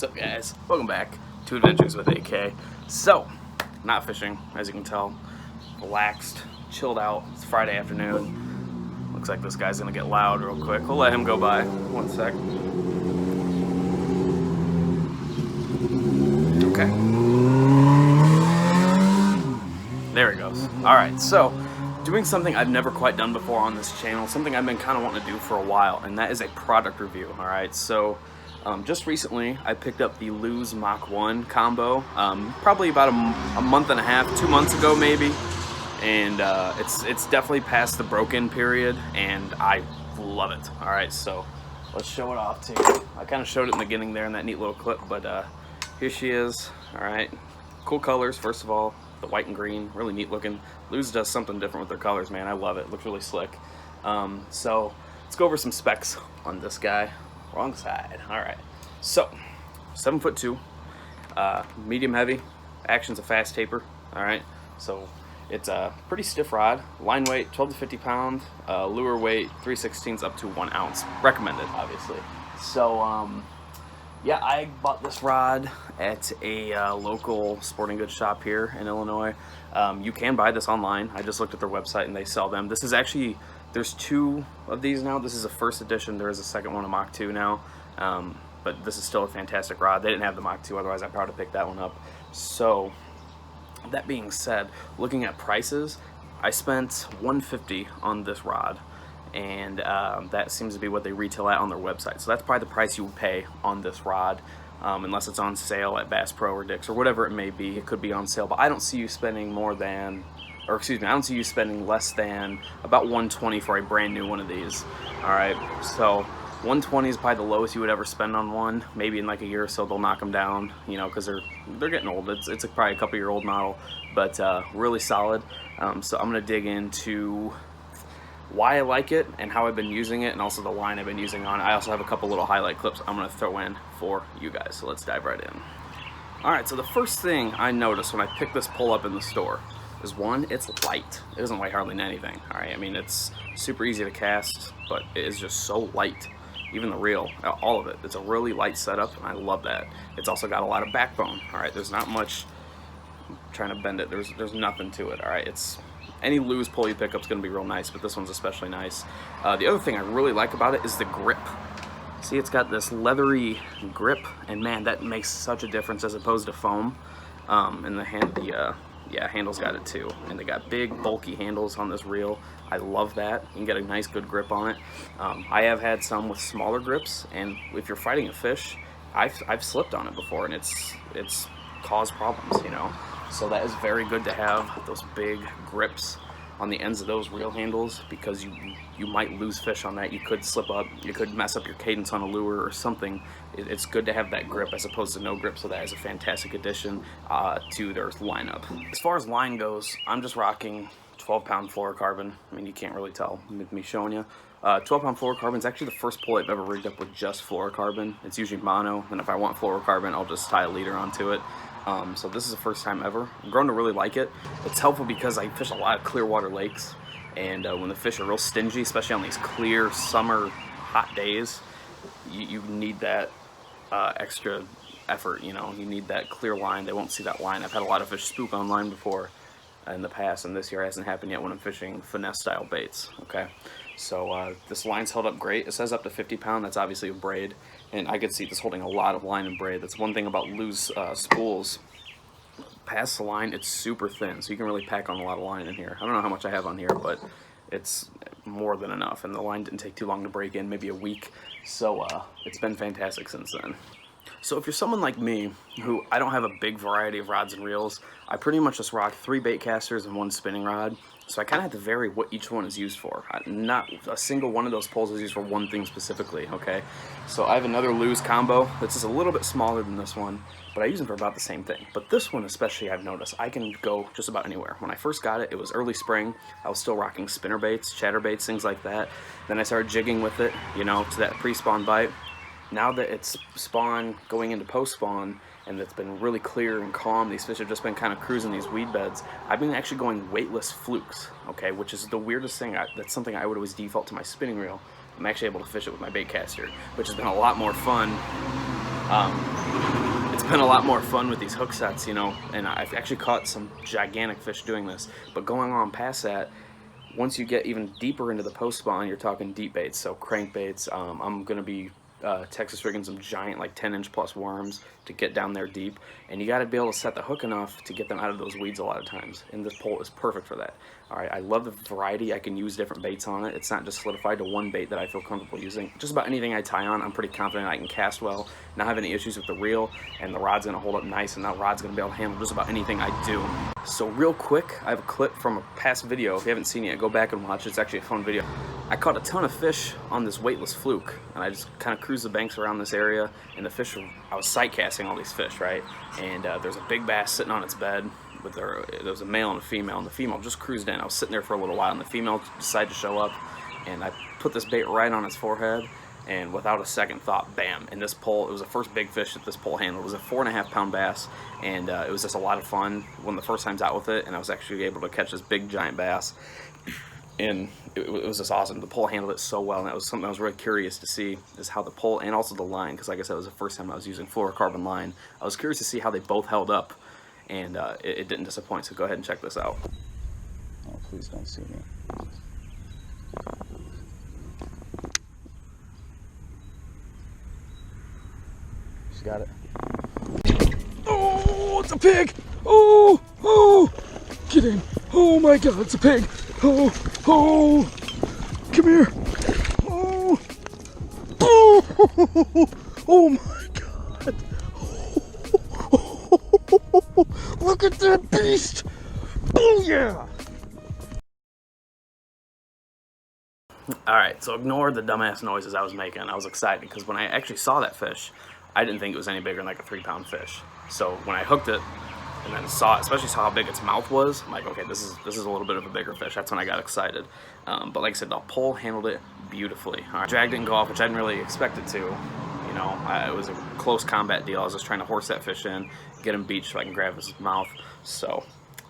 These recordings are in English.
What's up, guys? Welcome back to Adventures with AK. So, not fishing, as you can tell. Relaxed, chilled out. It's Friday afternoon. Looks like this guy's gonna get loud real quick. We'll let him go by. One sec. Okay. There he goes. Alright, so, doing something I've never quite done before on this channel, something I've been kind of wanting to do for a while, and that is a product review. Alright, so just recently I picked up the Mach 1 combo, probably about a month and a half, 2 months ago maybe, and it's definitely past the broken period, and I love it. Alright, so let's show it off to you. I kind of showed it in the beginning there in that neat little clip, but here she is. Alright, cool colors, first of all. The white and green, really neat looking. Luz does something different with their colors, man. I love it. Looks really slick. So let's go over some specs on this guy. Wrong side. All right. So 7'2", medium heavy. Action's a fast taper. All right. So it's a pretty stiff rod. Line weight 12 to 50 pounds. Lure weight 3/16 up to 1 ounce. Recommended, obviously. So yeah, I bought this rod at a local sporting goods shop here in Illinois. You can buy this online. I just looked at their website and they sell them. This is actually, there's 2 of these now. This is a first edition. There is a second one, a Mach 2 now. But this is still a fantastic rod. They didn't have the Mach 2, otherwise I probably picked that one up. So that being said, looking at prices, I spent $150 on this rod. And that seems to be what they retail at on their website. So that's probably the price you would pay on this rod, unless it's on sale at Bass Pro or Dick's or whatever it may be. It could be on sale, but I don't see you spending more than, or excuse me, I don't see you spending less than about $120 for a brand new one of these. All right, so $120 is probably the lowest you would ever spend on one. Maybe in like a year or so they'll knock them down, you know, because they're getting old. It's probably a couple-year-old model, but really solid. So I'm gonna dig into why I like it and how I've been using it, and also the line I've been using on it. I also have a couple little highlight clips I'm going to throw in for you guys, so let's dive right in. Alright, so the first thing I noticed when I picked this pull up in the store is, one, it's light. It doesn't weigh hardly anything. Alright, I mean, it's super easy to cast, but it is just so light. Even the reel, all of it. It's a really light setup, and I love that. It's also got a lot of backbone. Alright, there's not much, I'm trying to bend it, there's nothing to it. Alright, it's any Luz pull you pick up is going to be real nice, but this one's especially nice. The other thing I really like about it is the grip. See, it's got this leathery grip, and man, that makes such a difference as opposed to foam. And the handle's got it too. And they got big, bulky handles on this reel. I love that. You can get a nice, good grip on it. I have had some with smaller grips, and if you're fighting a fish, I've slipped on it before, and it's caused problems, you know. So that is very good to have those big grips on the ends of those reel handles, because you might lose fish on that. You could slip up, you could mess up your cadence on a lure or something. It's good to have that grip as opposed to no grip, so that is a fantastic addition to their lineup. As far as line goes, I'm just rocking 12-pound fluorocarbon. I mean, you can't really tell with me showing you. 12-pound fluorocarbon is actually the first pull I've ever rigged up with just fluorocarbon. It's usually mono, and if I want fluorocarbon, I'll just tie a leader onto it. So this is the first time ever. I've grown to really like it. It's helpful because I fish a lot of clear water lakes, and when the fish are real stingy, especially on these clear summer hot days, you need that extra effort, you know. You need that clear line. They won't see that line. I've had a lot of fish spook on line before in the past, and this year hasn't happened yet when I'm fishing finesse style baits. Okay, so this line's held up great. It says up to 50 pound. That's obviously a braid, and I could see this holding a lot of line and braid. That's one thing about Luz spools. Past the line, it's super thin, so you can really pack on a lot of line in here. I don't know how much I have on here, but it's more than enough, and the line didn't take too long to break in, maybe a week. So it's been fantastic since then. So if you're someone like me, who I don't have a big variety of rods and reels, I pretty much just rock 3 bait casters and 1 spinning rod. So I kind of have to vary what each one is used for. Not a single one of those poles is used for one thing specifically, okay? So I have another Luz combo that's just a little bit smaller than this one, but I use them for about the same thing. But this one especially, I've noticed, I can go just about anywhere. When I first got it, it was early spring. I was still rocking spinner baits, chatter baits, things like that. Then I started jigging with it, you know, to that pre-spawn bite. Now that it's spawn going into post-spawn, and it's been really clear and calm, these fish have just been kind of cruising these weed beds, I've been actually going weightless flukes, okay, which is the weirdest thing. That's something I would always default to my spinning reel. I'm actually able to fish it with my bait caster, which has been a lot more fun. been a lot more fun with these hook sets, you know, and I've actually caught some gigantic fish doing this. But going on past that, once you get even deeper into the post spawn, you're talking deep baits, so crankbaits. I'm going to be Texas rigging some giant, like 10-inch plus worms to get down there deep, and you got to be able to set the hook enough to get them out of those weeds a lot of times, and this pole is perfect for that. All right, I love the variety. I can use different baits on it. It's not just solidified to one bait that I feel comfortable using. Just about anything I tie on, I'm pretty confident I can cast well, not have any issues with the reel, and the rod's going to hold up nice, and that rod's going to be able to handle just about anything I do. So real quick, I have a clip from a past video. If you haven't seen it yet, go back and watch it. It's actually a fun video. I caught a ton of fish on this weightless fluke, and I just kind of cruised the banks around this area, and the fish were, I was sight casting all these fish, right? And there's a big bass sitting on its bed. There was a male and a female, and the female just cruised in. I was sitting there for a little while, and the female decided to show up, and I put this bait right on its forehead, and without a second thought, bam! And this pole, it was the first big fish that this pole handled. It was a 4.5 pound bass, and it was just a lot of fun. One of the first times out with it, and I was actually able to catch this big giant bass, and it was just awesome. The pole handled it so well, and that was something I was really curious to see, is how the pole and also the line, because like I said, it was the first time I was using fluorocarbon line. I was curious to see how they both held up, and it didn't disappoint, so go ahead and check this out. Oh, please don't see me. She's got it. Oh, it's a pig! Oh, oh! Get in! Oh my God, it's a pig! Oh, oh! Come here! Oh! Oh! Oh my God! Oh, look at that beast! Oh yeah! Alright, so ignore the dumbass noises I was making. I was excited because when I actually saw that fish, I didn't think it was any bigger than like a 3-pound fish. So when I hooked it and then saw it, especially saw how big its mouth was, I'm like, okay, this is a little bit of a bigger fish. That's when I got excited. But like I said, the pole handled it beautifully. All right, drag didn't go off, which I didn't really expect it to. You know, it was a close combat deal. I was just trying to horse that fish in, get him beached so I can grab his mouth. So,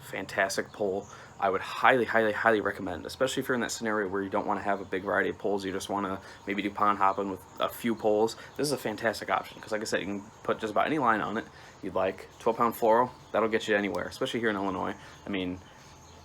fantastic pole. I would highly, highly, highly recommend, especially if you're in that scenario where you don't want to have a big variety of poles, you just want to maybe do pond hopping with a few poles. This is a fantastic option because, like I said, you can put just about any line on it you'd like. 12-pound fluoro, that'll get you anywhere, especially here in Illinois. I mean,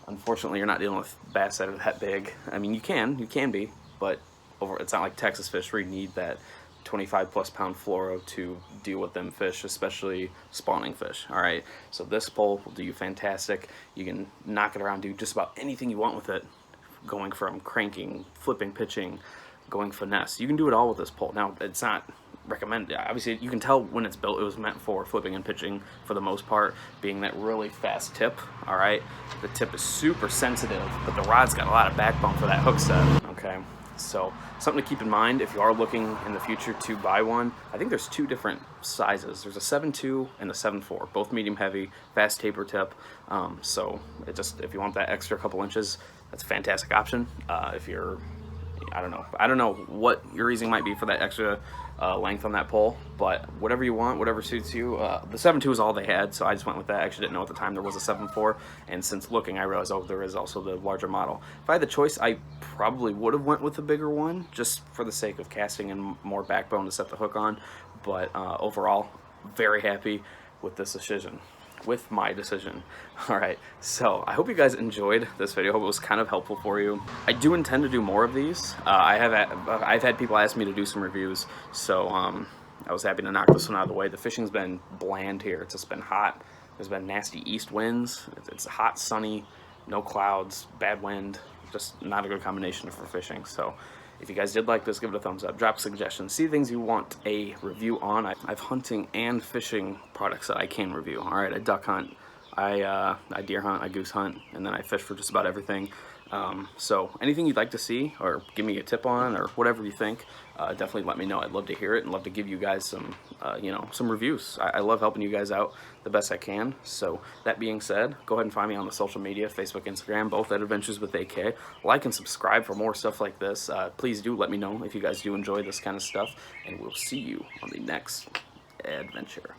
unfortunately, you're not dealing with bass that are that big. I mean, you can be, but it's not like Texas fish where you need that 25+ pound fluoro to deal with them fish, especially spawning fish. All right, so this pole will do you fantastic. You can knock it around, do just about anything you want with it, going from cranking, flipping, pitching, going finesse. You can do it all with this pole. Now, it's not recommended. Obviously, you can tell when it's built, it was meant for flipping and pitching for the most part, being that really fast tip. All right, the tip is super sensitive, but the rod's got a lot of backbone for that hook set. Okay, so something to keep in mind if you are looking in the future to buy one. I think there's 2 different sizes. There's a 7.2 and a 7.4, both medium heavy, fast taper tip. So if you want that extra couple inches, that's a fantastic option. If you're, I don't know what your reasoning might be for that extra length on that pole, but whatever you want, whatever suits you. The 7.2 is all they had, so I just went with that. I actually didn't know at the time there was a 7.4, and since looking, I realized, oh, there is also the larger model. If I had the choice, I probably would have went with the bigger one, just for the sake of casting and more backbone to set the hook on, but overall, very happy with this decision. With my decision. Alright, so I hope you guys enjoyed this video. I hope it was kind of helpful for you. I do intend to do more of these. I've had people ask me to do some reviews, so I was happy to knock this one out of the way. The fishing's been bland here. It's just been hot. There's been nasty east winds. It's hot, sunny, no clouds, bad wind. Just not a good combination for fishing. So if you guys did like this, give it a thumbs up, drop suggestions, see things you want a review on. I have hunting and fishing products that I can review. All right, I duck hunt, I deer hunt, I goose hunt, and then I fish for just about everything. So anything you'd like to see or give me a tip on or whatever you think, definitely let me know. I'd love to hear it and love to give you guys some, some reviews. I love helping you guys out the best I can. So that being said, go ahead and find me on the social media, Facebook, Instagram, both at Adventures with AK. Like and subscribe for more stuff like this. Please do let me know if you guys do enjoy this kind of stuff, and we'll see you on the next adventure.